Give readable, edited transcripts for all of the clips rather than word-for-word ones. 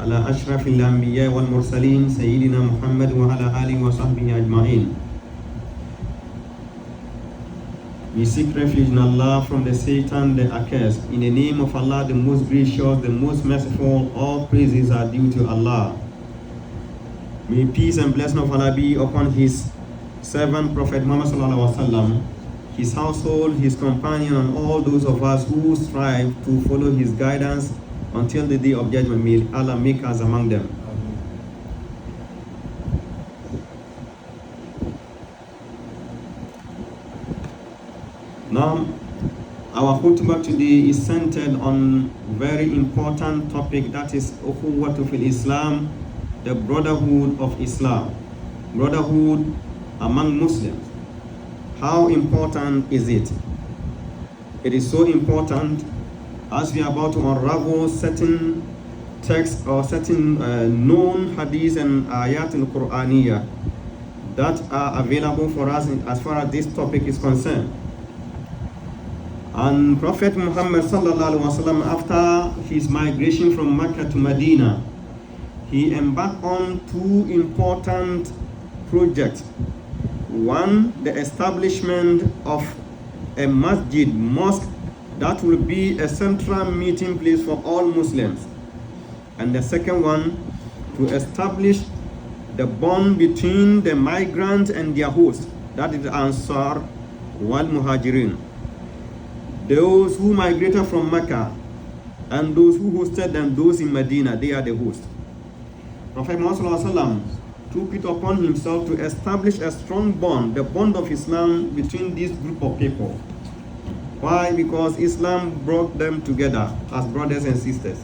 على أشرف الأنبياء والمرسلين سيدنا محمد وعلى آله وصحبه أجمعين. We seek refuge in Allah from the Satan, the accursed. In the name of Allah, the most gracious, the most merciful, all praises are due to Allah. May peace and blessing of Allah be upon His servant Prophet Muhammad sallallahu alaihi wasallam, his household, his companion, and all those of us who strive to follow his guidance until the day of judgment. May Allah make us among them. Now, our khutbah today is centered on very important topic, that is ukhuwatu fil Islam, the brotherhood of Islam, brotherhood among Muslims. How important is it? It is so important as we are about to unravel certain texts or certain known hadiths and ayat al-Qur'aniyah that are available for us as far as this topic is concerned. And Prophet Muhammad sallallahu alaihi wasallam, after his migration from Mecca to Medina, he embarked on two important projects. One, the establishment of a masjid, mosque, that will be a central meeting place for all Muslims. And the second one, to establish the bond between the migrants and their host, that is the Ansar wal Muhajirin. Those who migrated from Mecca and those who hosted them, those in Medina, they are the host. Prophet Muhammad took it upon himself to establish a strong bond, the bond of Islam between this group of people. Why? Because Islam brought them together as brothers and sisters.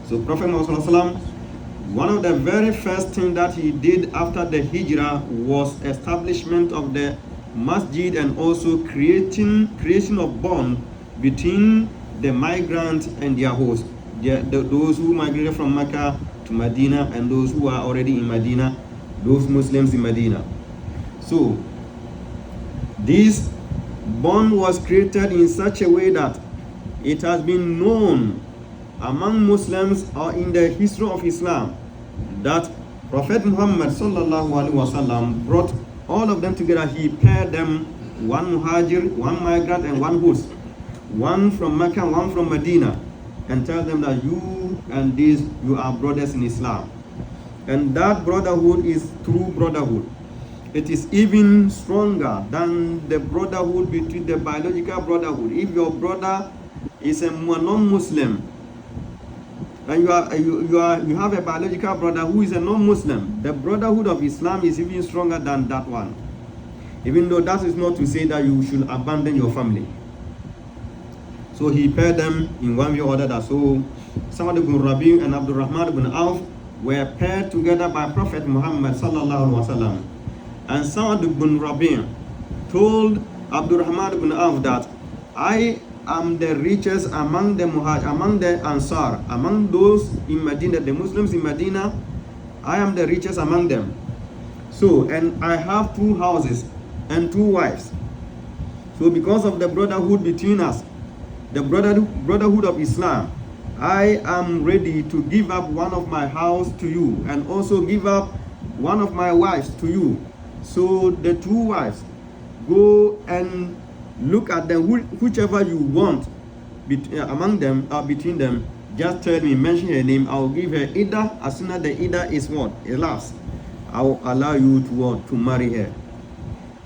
So Prophet Muhammad, one of the very first things that he did after the Hijrah was establishment of the Masjid and also creation of bond between the migrants and their host, those who migrated from Mecca to Medina and those who are already in Medina, those Muslims in Medina. So this bond was created in such a way that it has been known among Muslims or in the history of Islam that Prophet Muhammad sallallahu alaihi wasallam brought all of them together. He paired them, one muhajir, one migrant, and one host, one from Mecca, one from Medina, and tell them that you and these, you are brothers in Islam. And that brotherhood is true brotherhood. It is even stronger than the brotherhood between the biological brotherhood. If your brother is a non-Muslim, and you have a biological brother who is a non-Muslim, the brotherhood of Islam is even stronger than that one. Even though that is not to say that you should abandon your family. So he paired them in one way or other. So Sa'd ibn Rabi' and Abdul Rahman ibn Auf were paired together by Prophet Muhammad sallallahu alaihi wasallam. And Sa'd ibn Rabi' told Abdul Rahman ibn Auf that I am the richest among the Ansar, among those in Medina, the Muslims in Medina. I am the richest among them. So, and I have 2 houses and 2 wives. So because of the brotherhood between us, the brotherhood of Islam, I am ready to give up one of my house to you and also give up one of my wives to you. So the 2 wives, go and look at them, whichever you want among them or between them. Just tell me, mention her name. I will give her Ida. As soon as the Ida is what? Elapsed, I will allow you to what? To marry her.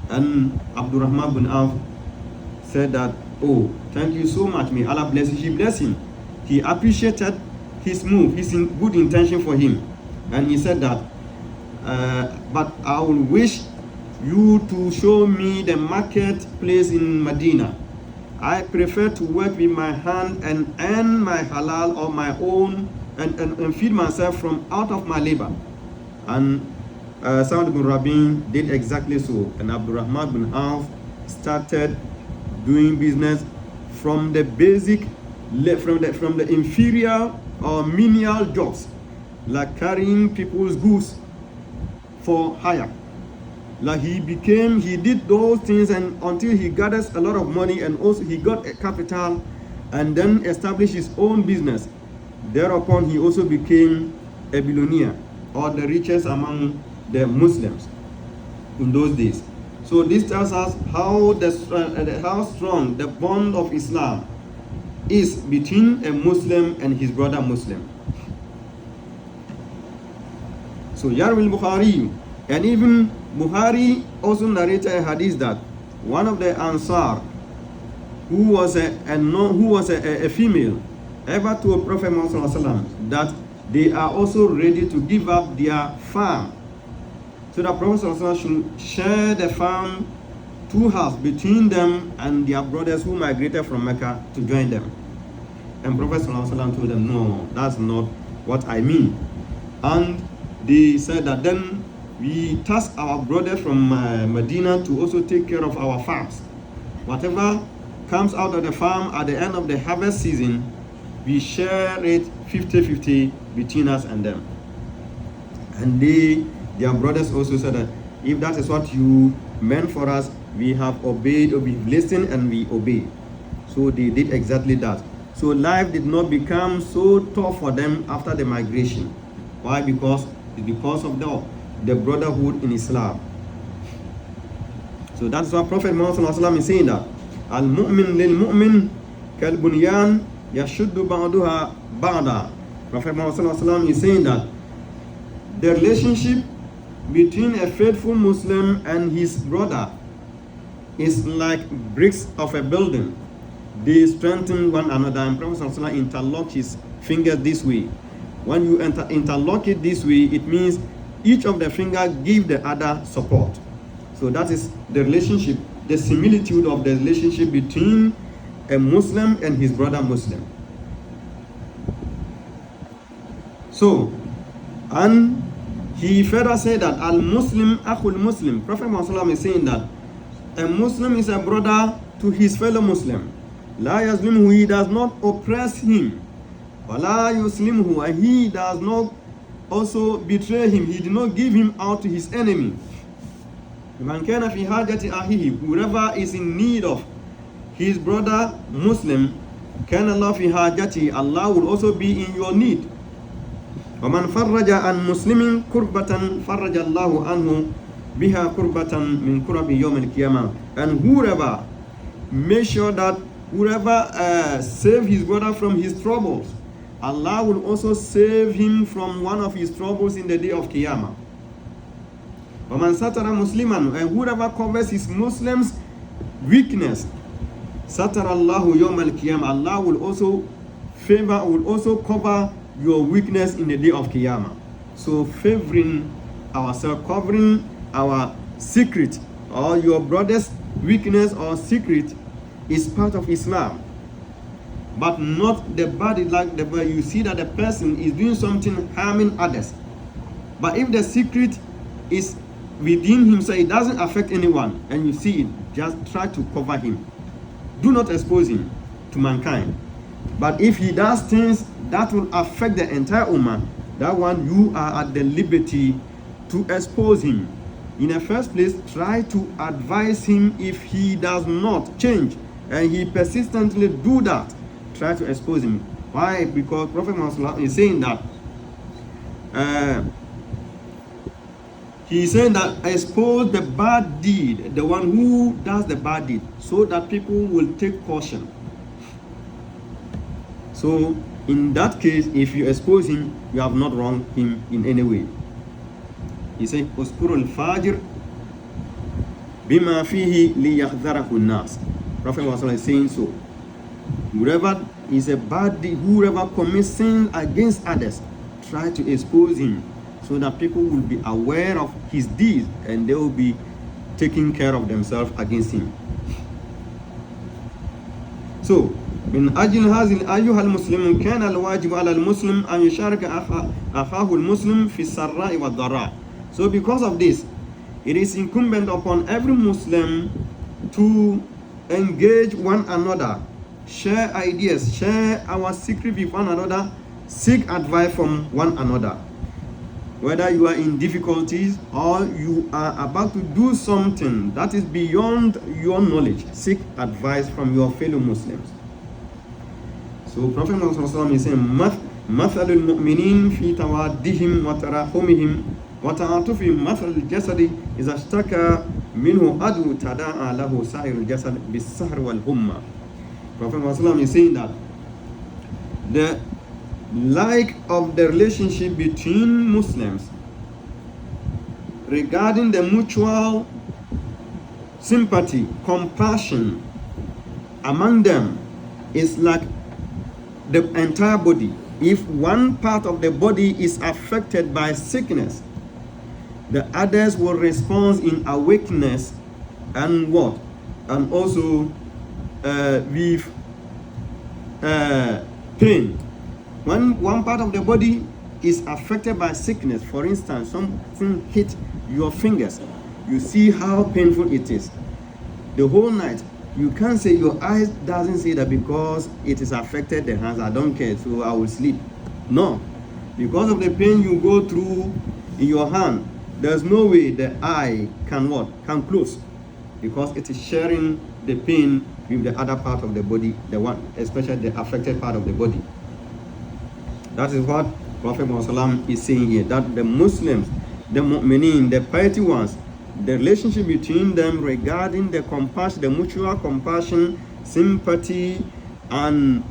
And Abdurrahman bin Auf said that, oh, thank you so much. May Allah bless you. She blessed him. He appreciated his move, his good intention for him. And he said that, but I will wish you to show me the marketplace in Medina. I prefer to work with my hand and earn my halal or my own and feed myself from out of my labor. And Sa'd ibn Rabi' did exactly so. And Abdurrahman bin Auf started doing business from the basic, from the inferior or menial jobs, like carrying people's goods for hire. Like he did those things and until he gathers a lot of money and also he got a capital and then established his own business. Thereupon he also became a billionaire, or the richest among the Muslims in those days. So this tells us how strong the bond of Islam is between a Muslim and his brother Muslim. So Yarwi al-Bukhari, and even Bukhari also narrated a hadith that one of the Ansar, who was a female, ever told Prophet Muhammad that they are also ready to give up their farm, so that Prophet should share the farm two halves between them and their brothers who migrated from Mecca to join them. And Prophet told them, no, that's not what I mean. And they said that then we task our brothers from Medina to also take care of our farms. Whatever comes out of the farm at the end of the harvest season, we share it 50-50 between us and them. And their brothers also said that if that is what you meant for us, we have obeyed, or we've listened and we obey. So they did exactly that. So life did not become so tough for them after the migration. Why? Because of the brotherhood in Islam. So that's why Prophet Muhammad is saying that Al-Mu'min lil-Mu'min kal-Bunyan yashuddu ba'duha ba'da. Prophet Muhammad is saying that the relationship between a faithful Muslim and his brother is like bricks of a building. They strengthen one another, and Prophet interlocked his fingers this way. When you interlock it this way, it means each of the fingers give the other support. So that is the relationship, the similitude of the relationship between a Muslim and his brother Muslim. So, and he further said that Al-Muslim Akhul Muslim. Prophet Muhammad is saying that a Muslim is a brother to his fellow Muslim. La yazlimhu, he does not oppress him. Wala yuslimhu, and he does not also betray him. He did not give him out to his enemy. Man kana fi hajati ahihi, whoever is in need of his brother Muslim, kana Allah fi hajati, Allah will also be in your need. وَمَنْ فَرَّجَ عَنْ مُسْلِمٍ كُرْبَةً فَرَّجَ اللَّهُ عَنْهُ بِهَا كُرْبَةً مِنْ كُرَبِ يَوْمِ الْقِيَامَةِ. And whoever, make sure that whoever save his brother from his troubles, Allah will also save him from one of his troubles in the day of Qiyamah. وَمَنْ سَتَرَ مُسْلِمًا, and whoever covers his Muslim's weakness, سَتَرَ اللَّهُ يَوْمَ الْقِيَامَةِ, Allah will also cover your weakness in the day of Qiyamah. So favoring ourselves, covering our secret, or your brother's weakness or secret, is part of Islam. But not the body, like the way you see that the person is doing something harming others. But if the secret is within himself, it doesn't affect anyone, and you see it, just try to cover him. Do not expose him to mankind. But if he does things that will affect the entire ummah, that one you are at the liberty to expose him. In the first place, try to advise him. If he does not change and he persistently do that, try to expose him. Why? Because Prophet Muhammad is saying that he's saying that expose the bad deed, the one who does the bad deed, so that people will take caution. So in that case, if you expose him, you have not wronged him in any way. He said, "Uskuru al-fajir bima fihi liyahdharahu an-nas." Prophet Muhammad is saying so. Whoever is a bad deed, whoever commits sin against others, try to expose him so that people will be aware of his deeds and they will be taking care of themselves against him. So, من أجل هذه أيها المسلمون كان الواجب على المسلم أن يشارك أخاه المسلم في السراء والضراء. So because of this, it is incumbent upon every Muslim to engage one another, share ideas, share our secret with one another, seek advice from one another. Whether you are in difficulties or you are about to do something that is beyond your knowledge, seek advice from your fellow Muslims. So Prophet Muhammad is saying, مثل المؤمنين في توادهم وتراحمهم وتعاطفهم مثل الجسد إذا اشتكى منه عضو تداعى له سائر الجسد بالسهر والهمة. Prophet Muhammad is saying that the like of the relationship between Muslims regarding the mutual sympathy, compassion among them is like the entire body. If one part of the body is affected by sickness, the others will respond in awakeness and what? And also with pain. When one part of the body is affected by sickness, for instance, something hit your fingers, you see how painful it is. The whole night, you can't say your eyes doesn't see that because it is affected the hands. I don't care, so I will sleep. No, because of the pain you go through in your hand, there's no way the eye can what? Can close, because it is sharing the pain with the other part of the body, the one, especially the affected part of the body. That is what Prophet Muhammad is saying here, that the Muslims, the mu'mineen, the piety ones, the relationship between them regarding the compassion, the mutual compassion, sympathy, and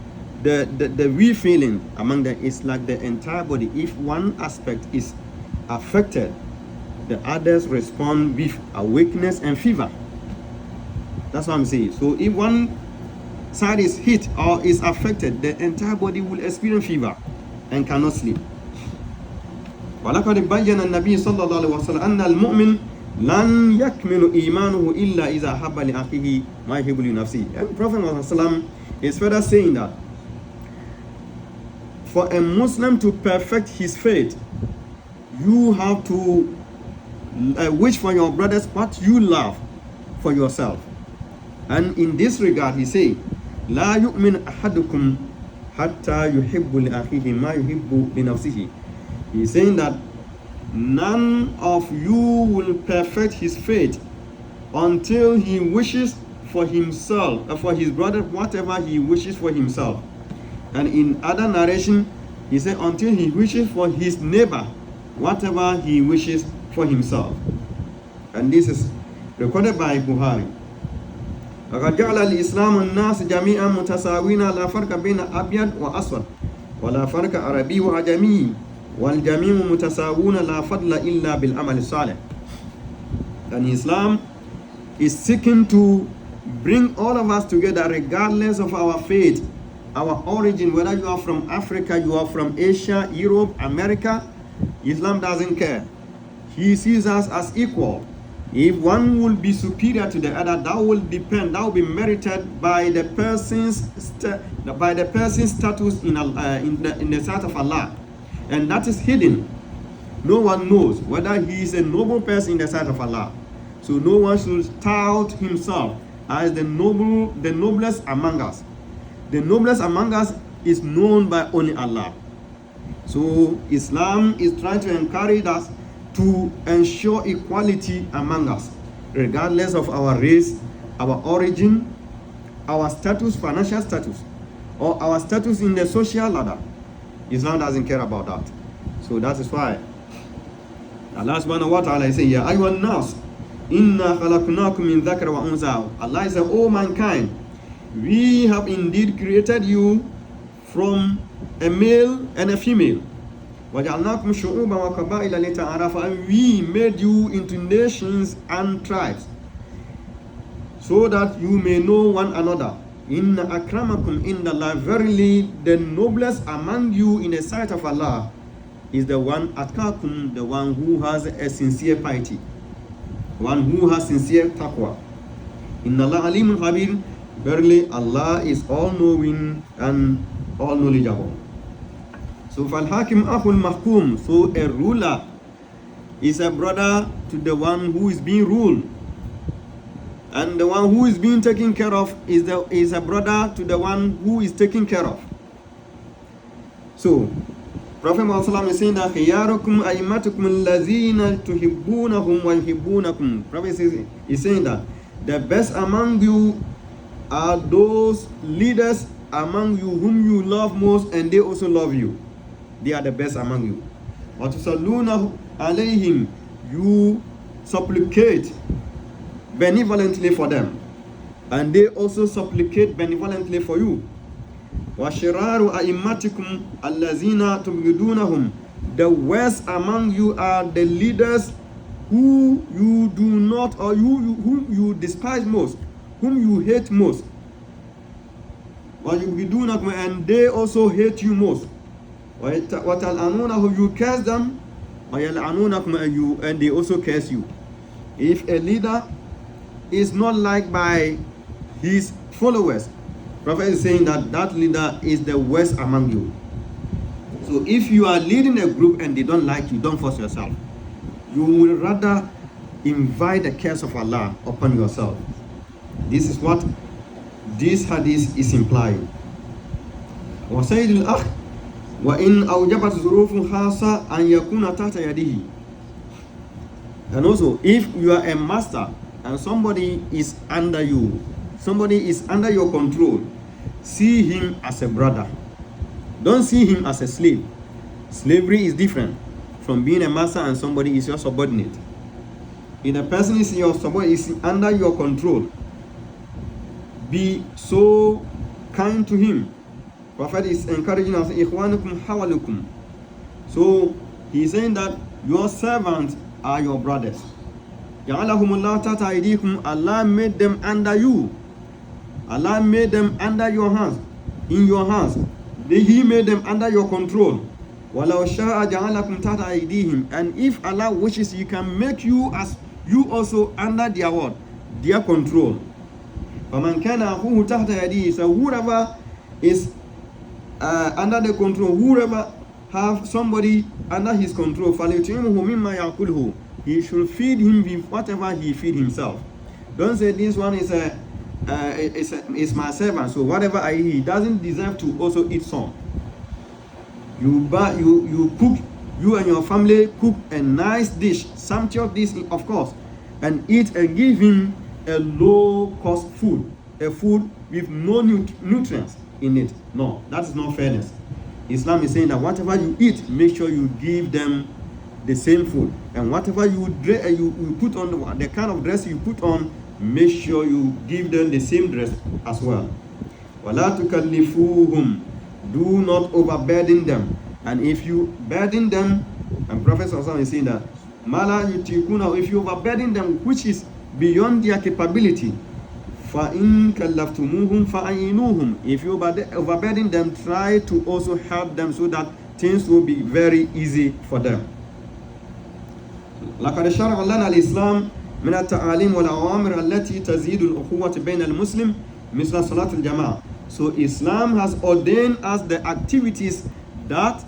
the we feeling among them is like the entire body. If one aspect is affected, the others respond with a weakness and fever. That's what I'm saying. So if one side is hit or is affected, the entire body will experience fever and cannot sleep. وَلَقَدْ بَيَّنَ النَّبِيُّ صلى الله عليه وسلم أن المؤمن لن يكمل إيمانه إلا إذا حب لأخيه ما يحب لنفسه. And Prophet Muhammad is further saying that for a Muslim to perfect his faith, you have to wish for your brothers what you love for yourself. And in this regard, he say, لا يؤمن أحدكم حتى يحب لأخيه ما يحب لنفسه. He's saying that none of you will perfect his faith until he wishes for himself, for his brother, whatever he wishes for himself. And in other narration, he said until he wishes for his neighbor, whatever he wishes for himself. And this is recorded by Buhari. وقد جعل الإسلام الناس جميعا متساوين لا فرق بين أبيض وأسود ولا فرق عربي وعجمي والجميع متساوون لا فضل إلا بالعمل الصالح. And Islam is seeking to bring all of us together regardless of our faith, our origin, whether you are from Africa, you are from Asia, Europe, America. Islam doesn't care. He sees us as equal. If one will be superior to the other, that will depend, that will be merited by the person's status in the sight of Allah, and that is hidden. No one knows whether he is a noble person in the sight of Allah. So no one should tout himself as the noblest among us. The noblest among us is known by only Allah. So Islam is trying to encourage us to ensure equality among us, regardless of our race, our origin, our status, financial status, or our status in the social ladder. Islam doesn't care about that. So that is why Allah subhanahu wa ta'ala is saying, Ya ayyuhan nas, inna khalaqnakum min dhakar wa unsa. Allah is saying, O mankind, we have indeed created you from a male and a female. وَجَعَلْنَاكُمْ شُعُوبًا وَقَبَائِلَ لِتَعَارَفُوا. And we made you into nations and tribes so that you may know one another. Inna akramakum indallah. Verily, the noblest among you in the sight of Allah is the one atkakum, the one who has a sincere piety, one who has sincere taqwa. Inna Allah alimun khabir. Verily, Allah is all-knowing and all-knowledgeable. So, فَالْحَاكِمْ أَخُ الْمَحْكُومِ. So, a ruler is a brother to the one who is being ruled. And the one who is being taken care of is a brother to the one who is taken care of. So, Prophet Muhammad is saying that خِيَارُكُمْ أَئِمَّتُكُمُ الَّذِينَ تُحِبُّونَهُمْ وَيُحِبُّونَكُمْ. Prophet is saying that the best among you are those leaders among you whom you love most and they also love you. they are the best among you. وَتُصَلُّونَ عَلَيْهِمْ, you supplicate benevolently for them, and they also supplicate benevolently for you. وَشِرَارُ أَئِمَّتِكُمْ الَّذِينَ تُبْغِضُونَهُم, the worst among you are the leaders who you do not, or whom you despise most, whom you hate most. وَيُبْغِضُونَكُمْ, and they also hate you most. وَتَلْعَنُونَهُ, you curse them. وَيَلْعَنُونَكُمْ, and they also curse you. If a leader is not liked by his followers, Prophet is saying that that leader is the worst among you. So if you are leading a group and they don't like you, don't force yourself. You will rather invite the curse of Allah upon yourself. This is what this hadith is implying. وَسَيِّدُ الْأَخْ وَإِنْ أَوْجَبَتْ ظُرُوفٌ خَاصَّةٌ أَنْ يَكُونَ تَحْتَ يَدِهِ. And also, if you are a master and somebody is under you, somebody is under your control, see him as a brother. Don't see him as a slave. Slavery is different from being a master and somebody is your subordinate. If a person is your subordinate, is under your control, be so kind to him. Prophet is encouraging us, إِخْوَانُكُمْ حَوَلُكُمْ. So he's saying that your servants are your brothers. جَعَلَهُمُ اللَّهُ تَحْتَ أَيْدِيكُمْ, Allah made them under you. Allah made them under your hands, in your hands. He made them under your control. وَلَوْ شَاءَ جَعَلَكُمْ تَحْتَ أَيْدِيهِمْ, and if Allah wishes, He can make you as you also under their what? Their control. فَمَنْ كَانَ أَخُوهُ تَحْتَ يَدِيهِ, so whoever is under the control, whoever have somebody under his control, فَلْيُطْعِمْهُ مِمَّا يَأْكُلُهُ, he should feed him with whatever he feed himself. Don't say this one is my servant, so whatever I eat, he doesn't deserve to also eat some. You cook, you and your family cook a nice dish, sumptuous dish, of course, and eat and give him a low-cost food, a food with no nutrients in it. No, that is not fairness. Islam is saying that whatever you eat, make sure you give them the same food, and whatever you put on, the kind of dress you put on, make sure you give them the same dress as well. وَلَا تُكَلِّفُوهُمْ, do not overburden them. And if you burden them, and Prophet is saying that Mala yutikuna, if you overburden them which is beyond their capability, فَإِن كَلَّفْتُمُوهُمْ فَأَعِنُوهُمْ, if you overburden them, try to also help them so that things will be very easy for them. لَقَدْ شَرَعَ لَنَا الْإِسْلَامِ من التعاليم والأوامر التي تزيد الأخوة بين المسلم مثل صلاة الجماعة. So Islam has ordained us the activities that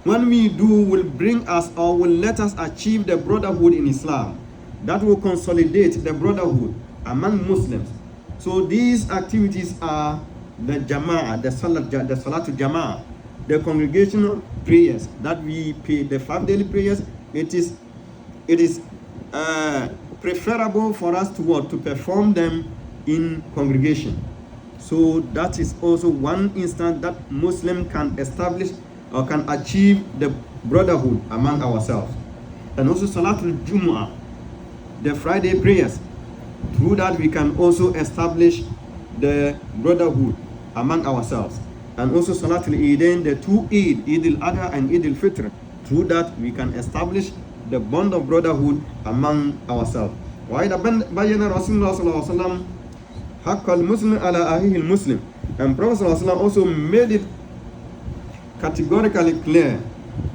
when we do will bring us or will let us achieve the brotherhood in Islam, that will consolidate the brotherhood among Muslims. So these activities are the Jama'ah, the Salatul Jama'ah, the congregational prayers that we pay, the 5 daily prayers. It is preferable for us to perform them in congregation. So that is also one instance that Muslim can establish or can achieve the brotherhood among ourselves. And also Salatul Jumu'ah, the Friday prayers. Through that we can also establish the brotherhood among ourselves. And also Salatul Eidain, the two Eid, Eid al-Adha and Eid al-Fitr. Through that we can establish the bond of brotherhood among ourselves. وَإِذَا بَيَّنَ رَسُولُ اللَّهِ صَلَّى اللَّهُ عَلَيْهِ وَسَلَّمَ حَقَّ الْمُسْلِمِ عَلَى أَخِيهِ الْمُسْلِمِ. And Prophet ﷺ also made it categorically clear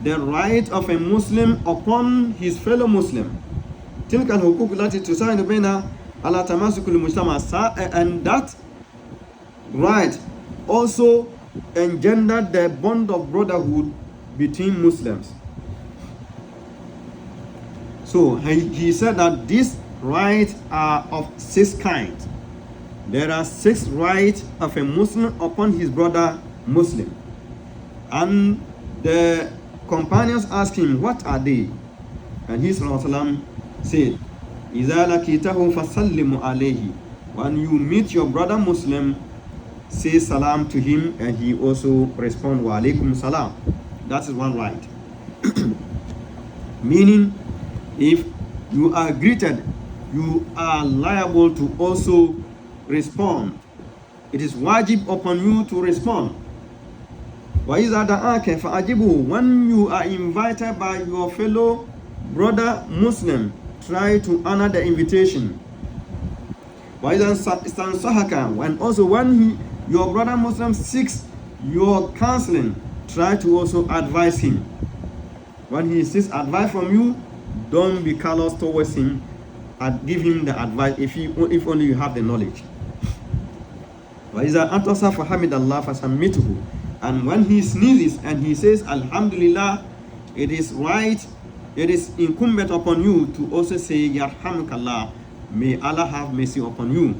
the right of a Muslim upon his fellow Muslim. تِلْكَ الْحُقُوقُ الَّتِي تُسَاعِدُ بَيْنَ عَلَى تَمَاسُكِ الْمُجْتَمَعِ. And that right also engendered the bond of brotherhood between Muslims. So he said that these rights are of 6 kinds. There are 6 rights of a Muslim upon his brother Muslim. And the companions asked him, what are they? And he said, إِذَا لَكِيتَهُ فَسَلِّمُ عَلَيْهِ. When you meet your brother Muslim, say salam to him, and he also respond, wa alaikum salam. That is one right. Meaning, if you are greeted, you are liable to also respond. It is wajib upon you to respond. وَإِذَا دَعَاكَ فَأَجِبْهُ. When you are invited by your fellow brother Muslim, try to honor the invitation. وَإِذَا اسْتَنْصَحَكَ. And also when your brother Muslim seeks your counseling, try to also advise him. When he seeks advice from you, don't be callous towards him and give him the advice if only you have the knowledge. وَإِذَا أَنْتَصَ فَحَمِدَ اللَّهَ فَسَمِّتُهُ. And when he sneezes and he says Alhamdulillah, it is right, it is incumbent upon you to also say Yarhamukallah, may Allah have mercy upon you.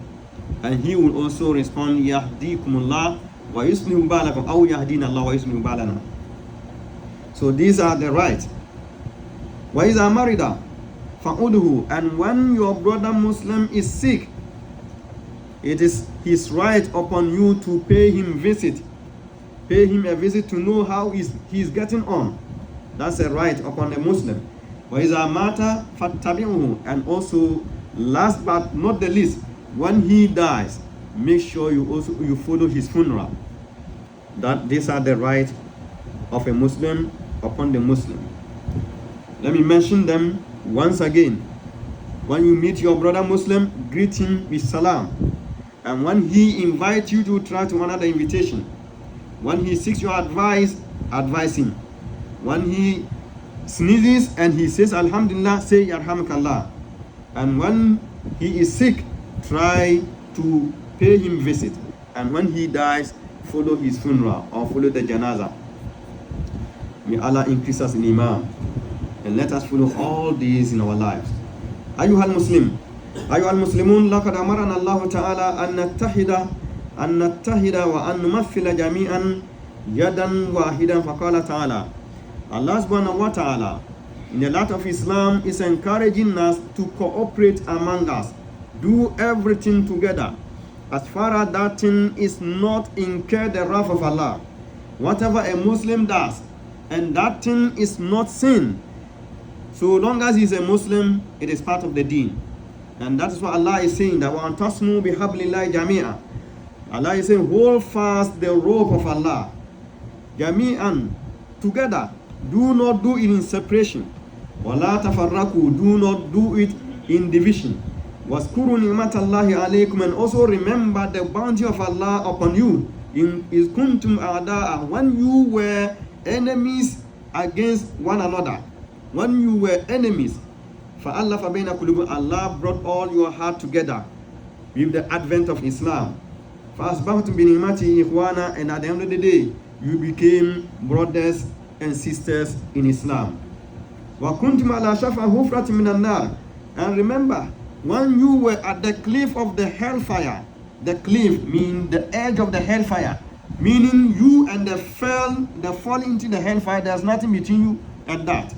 And he will also respond Yahdikumullah wa yuslihu balakum aw yahdina Allah wa yuslihu balana. So these are the rights. وَإِذَا مَرِضَ فَعُدْهُ. And when your brother Muslim is sick, it is his right upon you to pay him a visit to know how he's getting on. That's a right upon a Muslim. وَإِذَا مَاتَ فَاتَّبِعُهُ. And also, last but not the least, when he dies, make sure you follow his funeral. That these are the rights of a Muslim upon the Muslim. Let me mention them once again. When you meet your brother Muslim, greet him with salam. And when he invites you to try to honor the invitation. When he seeks your advice, advise him. When he sneezes and he says Alhamdulillah, say Yarhamukallah. And when he is sick, try to pay him visit. And when he dies, follow his funeral or follow the janazah. May Allah increase us in iman and let us follow all these in our lives. Ayyuhal Muslim, ayyuhal Muslimun, laqad amarana Allah Ta'ala an nattahida wa an numathila jami'an yadan wahidan. Faqala Ta'ala. Allah subhanahu wa ta'ala in the light of Islam is encouraging us to cooperate among us. Do everything together. As far as that thing is not incur the wrath of Allah. Whatever a Muslim does, and that thing is not sin, so long as he's a Muslim, it is part of the deen. And that is what Allah is saying, that وَأَن تَصْمُوا بِحَبْلِ اللَّهِ جَمِيعًا. Allah is saying, hold fast the rope of Allah. Jami'an, together. Do not do it in separation. وَلَا تَفَرَّقُوا. Do not do it in division. وَاذْكُرُوا نِعْمَةَ اللَّهِ عَلَيْكُمْ. And also remember the bounty of Allah upon you. In إِذْ كُنْتُمْ أَعْدَاءً. When you were enemies against one another. When you were enemies, فَأَلَّفَ بَيْنَ قُلُوبِكُمْ. Allah brought all your heart together with the advent of Islam. فَأَصْبَحْتُمْ بِنِعْمَتِهِ إِخْوَانًا. And at the end of the day, you became brothers and sisters in Islam. وَكُنْتُمْ عَلَى شَفَا حُفْرَةٍ مِنَ النَّارِ. And remember, when you were at the cliff of the hellfire, the cliff means the edge of the hellfire, meaning you and the fall into the hellfire, there's nothing between you and that.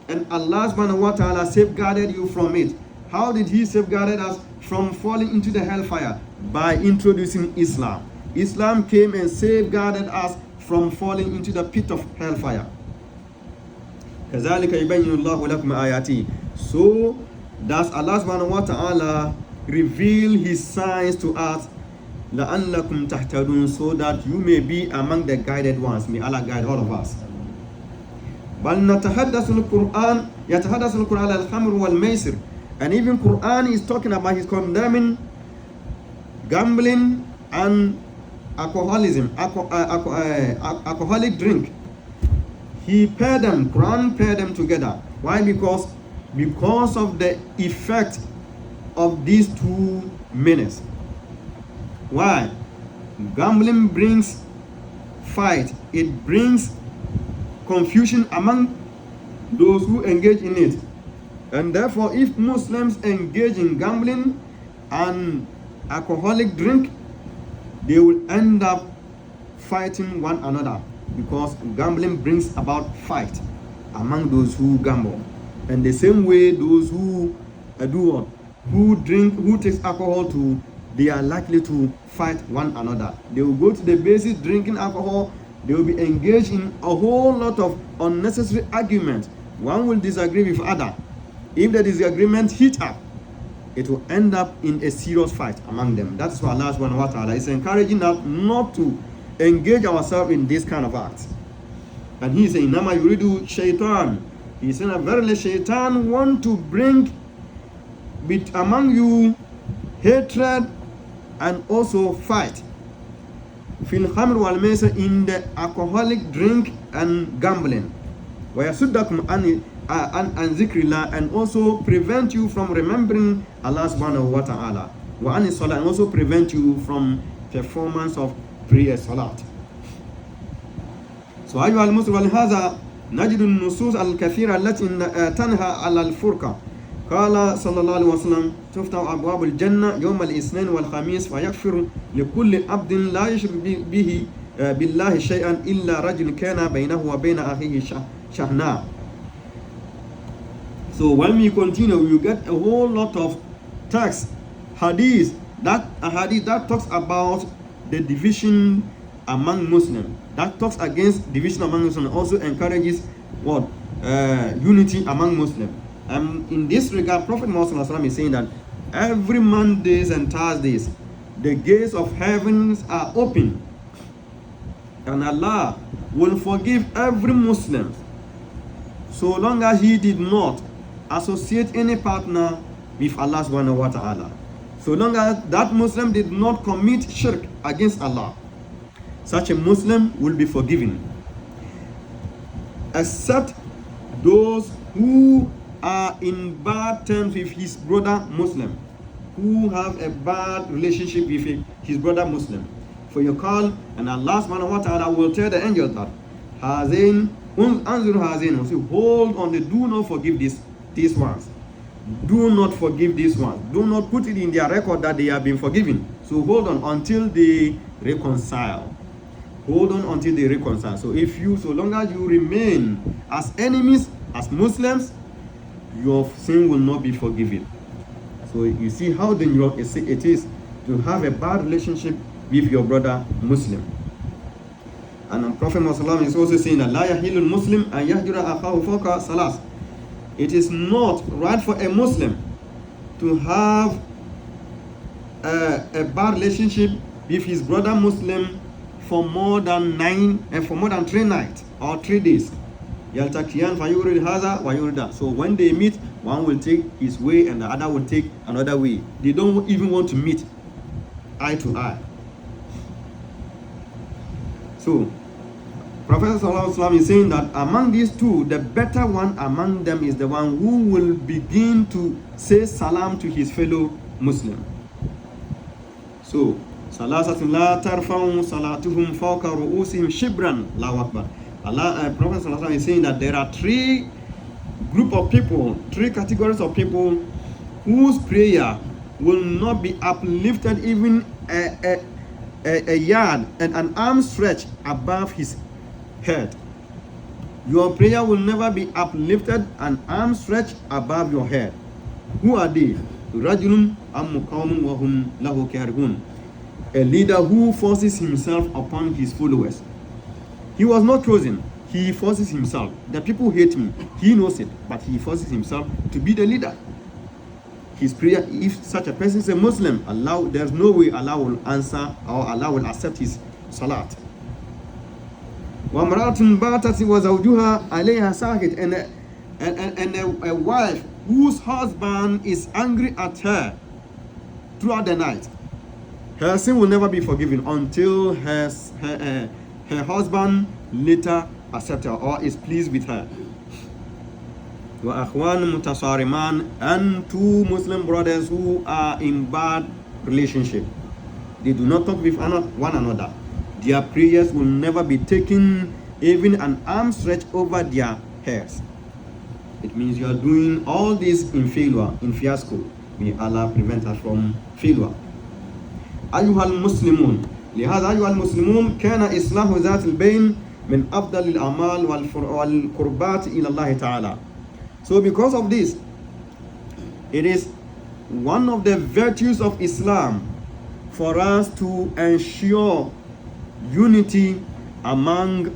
And Allah subhanahu wa ta'ala safeguarded you from it. How did He safeguard us from falling into the hellfire? By introducing Islam. Islam came and safeguarded us from falling into the pit of hellfire. كَذَلِكَ يُبَيِّنُ اللَّهُ لَكُمْ آيَاتِهِ. So does Allah subhanahu wa ta'ala reveal His signs to us, لَأَنَّكُمْ تَهْتَدُونَ, so that you may be among the guided ones. May Allah guide all of us. بَلْ نَتَحَدَّثُ الْقُرْآنِ يَتَحَدَّثُ الْقُرْآنِ الْخَمْرُ وَالْمَيْسِرِ. And even Quran is talking about, He's condemning gambling and alcoholism, alcoholic drink. He paired them, Quran paired them together. Why? Because of the effect of these two menaces. Why? Gambling brings fight. It brings confusion among those who engage in it. And therefore, if Muslims engage in gambling and alcoholic drink, they will end up fighting one another, because gambling brings about fight among those who gamble. And the same way, those who who drink, who takes alcohol too, they are likely to fight one another. They will go to the basis drinking alcohol, They will be engaged in a whole lot of unnecessary arguments. One will disagree with other. If the disagreement heat up, it will end up in a serious fight among them. That's why Allah subhanahu wa ta'ala is encouraging us not to engage ourselves in this kind of acts. And he is saying, Nama yuridu shaitan. He is saying that verily shaitan want to bring among you hatred and also fight. Fil khamr wal maisir, in the alcoholic drink and gambling. Wa yasuddakum an zikrillah, and also prevent you from remembering Allah subhanahu wa ta'ala. Wa an salat, and also prevent you from performance of prayer salat. So أيها المسلم ولهذا نجد النصوص الكثيرة التي تنهى على الفرقة. قال صلى الله عليه وسلم تفتح أبواب الجنة يوم الاثنين والخميس فيغفر لكل عبد لا يشرك به بالله شيئا إلا رجل كان بينه وبين أخيه شحناء. So when we continue, you get a whole lot of texts, hadith that talks about the division among Muslims, that talks against division among Muslims, also encourages what? Unity among Muslims. In this regard, Prophet Muhammad is saying that every Mondays and Thursdays, the gates of heavens are open, and Allah will forgive every Muslim so long as he did not associate any partner with Allah subhanahu wa ta'ala. So long as that Muslim did not commit shirk against Allah, such a Muslim will be forgiven, except those who are in bad terms with his brother Muslim, who have a bad relationship with his brother Muslim. For you call, and Allah subhanahu wa ta'ala will tell the angel that Hazain, Anzur Hazain, will say, hold on, do not forgive these ones. Do not forgive these ones. Do not put it in their record that they have been forgiven. So hold on until they reconcile. Hold on until they reconcile. So so long as you remain as enemies, as Muslims, your sin will not be forgiven. So you see how dangerous it is to have a bad relationship with your brother Muslim. And Prophet Muhammad is also saying that La yahilul Muslim an yahjura akhahu fawqa salas. It is not right for a Muslim to have a bad relationship with his brother Muslim for more than 3 nights or 3 days. Yaltakiyan fayurid hadha wa yurida. So when they meet, one will take his way and the other will take another way. They don't even want to meet eye to eye. So Prophet ﷺ is saying that among these two, the better one among them is the one who will begin to say salam to his fellow Muslim. So, salasatun la tarfa'u salatuhum fawqa ru'usihim shibran, Allahu Akbar. Prophet ﷺ is saying that there are 3 categories of people whose prayer will not be uplifted even a yard and an arm stretch above his head. Your prayer will never be uplifted an arm stretch above your head. Who are they? Rajulun ammuqamun wa hum lahu karihun. A leader who forces himself upon his followers. He was not chosen. He forces himself. The people hate me. He knows it, but he forces himself to be the leader. His prayer, if such a person is a Muslim, there's no way Allah will answer or Allah will accept his salat. وَامْرَأَةٌ بَاتَتْ وَزَوْجُهَا عَلَيْهَا سَاخِطٌ, and a wife whose husband is angry at her throughout the night. Her sin will never be forgiven until her husband later accepts her or is pleased with her. وَأَخْوَانٌ مُتَصَارِمَانٌ, and 2 Muslim brothers who are in bad relationship. They do not talk with one another. Their prayers will never be taken even an arm stretch over their heads. It means you are doing all this in failure, in fiasco. May Allah prevent us from failure. أيها المسلمون لهذا أيها المسلمون كان إصلاح ذات البين من أفضل الأعمال والقربات إلى الله تعالى. So because of this, it is one of the virtues of Islam for us to ensure unity among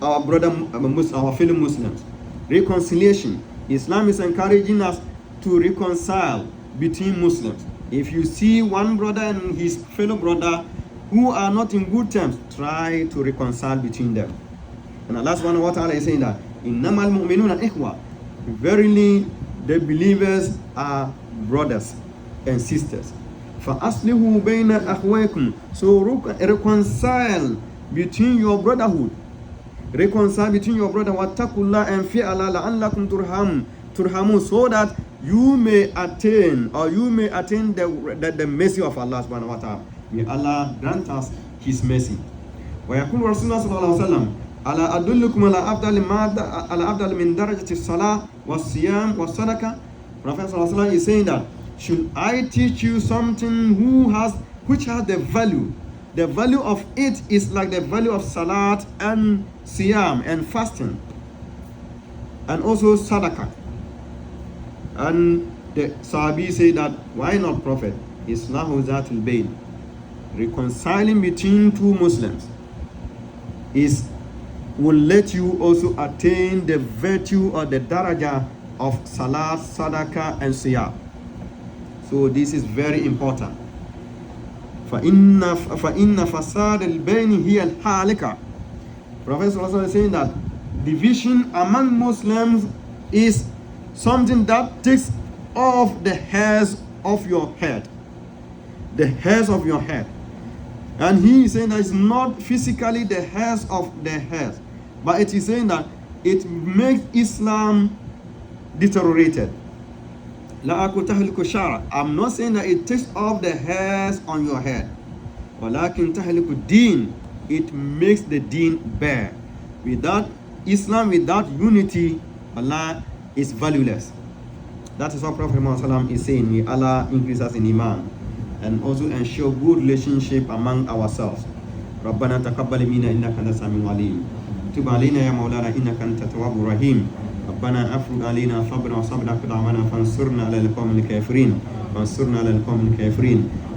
our our fellow Muslims. Reconciliation. Islam is encouraging us to reconcile between Muslims. If you see one brother and his fellow brother who are not in good terms, try to reconcile between them. And Allah subhanahu wa ta'ala is saying that innamal mu'minuna ikhwa. Verily the believers are brothers and sisters. فَأَصْلِحُوا بَيْنَ أَخْوَيْكُمْ. So reconcile between your brotherhood. Reconcile between your brother. وَاتَّقُوا اللَّهَ and fear Allah لَعَلَّكُمْ تُرْحَمُونَ, so that you may attain the mercy of Allah subhanahu wa ta'ala. May Allah grant us His mercy. ويقول رسول الله صلى الله عليه وسلم ألا أدلكم على أفضل من درجة الصلاة والصيام والصدقة. Prophet صلى الله عليه وسلم is saying that, should I teach you something which has the value? The value of it is like the value of salat and siyam and fasting, and also sadaqah. And the Sahabi say that, why not, Prophet? Islahu zatul bayn. Reconciling between two Muslims will let you also attain the virtue or the daraja of salat, sadaqah, and siyam. So this is very important. فَإِنَّ فَسَادَ الْبَيْنِ هِيَ الْحَالِكَةِ. Prophet also is saying that division among Muslims is something that takes off the hairs of your head. The hairs of your head. And he is saying that it's not physically the hairs of the head, but it is saying that it makes Islam deteriorated. I'm not saying that it takes off the hairs on your head. It makes the deen bare. Without Islam, without unity, Allah is valueless. That is what Prophet Muhammad is saying. May Allah increase us in Iman and also ensure good relationship among ourselves. ربنا تقبل منا إنك أنت السميع العليم. تب علينا يا مولانا إنك أنت التواب الرحيم. ربنا أفرغ علينا صبرا وصبر أقدامنا فانصرنا على القوم الكافرين.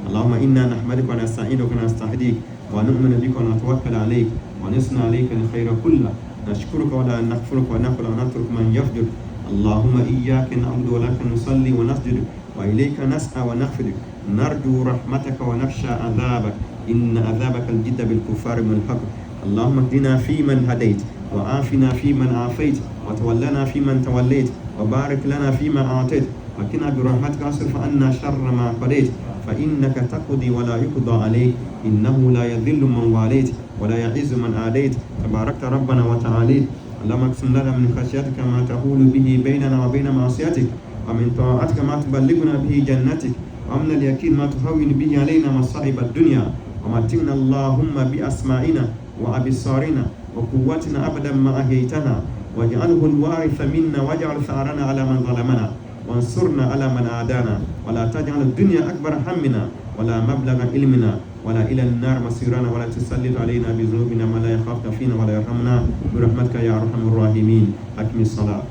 اللهم إنا نحمدك ونستعينك ونستهديك ونؤمن بك ونتوكل عليك ونثني عليك الخير كله. نشكرك ولا نكفرك ونقول ونترك من يفجر. اللهم إياك نعبد ولك نصلي ونسجد وإليك نسعى ونغفرك. نرجو رحمتك ونخشى عذابك إن عذابك الجد بالكفار من الحق. اللهم اهدنا فيمن هديت وعافنا فيمن عافيت وتولنا فيمن توليت وبارك لنا فيما أعطيت وقنا برحمتك واصرف عنا شر ما قضيت فإنك تقضي ولا يقضى عليك إنه لا يذل من واليت ولا يعز من عاديت تباركت ربنا وتعاليت. اللهم اقسم لنا من خشيتك ما تحول به بيننا وبين معصيتك ومن طاعتك ما تبلغنا به جنتك ومن اليقين ما تهون به علينا مصائب الدنيا ومتعنا اللهم بأسماعنا وأبصارنا وقوتنا أبدا ما أحييتنا واجعله الوارث منا واجعل ثارنا على من ظلمنا وانصرنا على من عادانا ولا تجعل الدنيا أكبر همنا ولا مبلغ علمنا ولا إلى النار مصيرنا ولا تسلط علينا بذنوبنا ما لا يخافك فينا ولا يرحمنا برحمتك يا أرحم الراحمين. أقم الصلاة.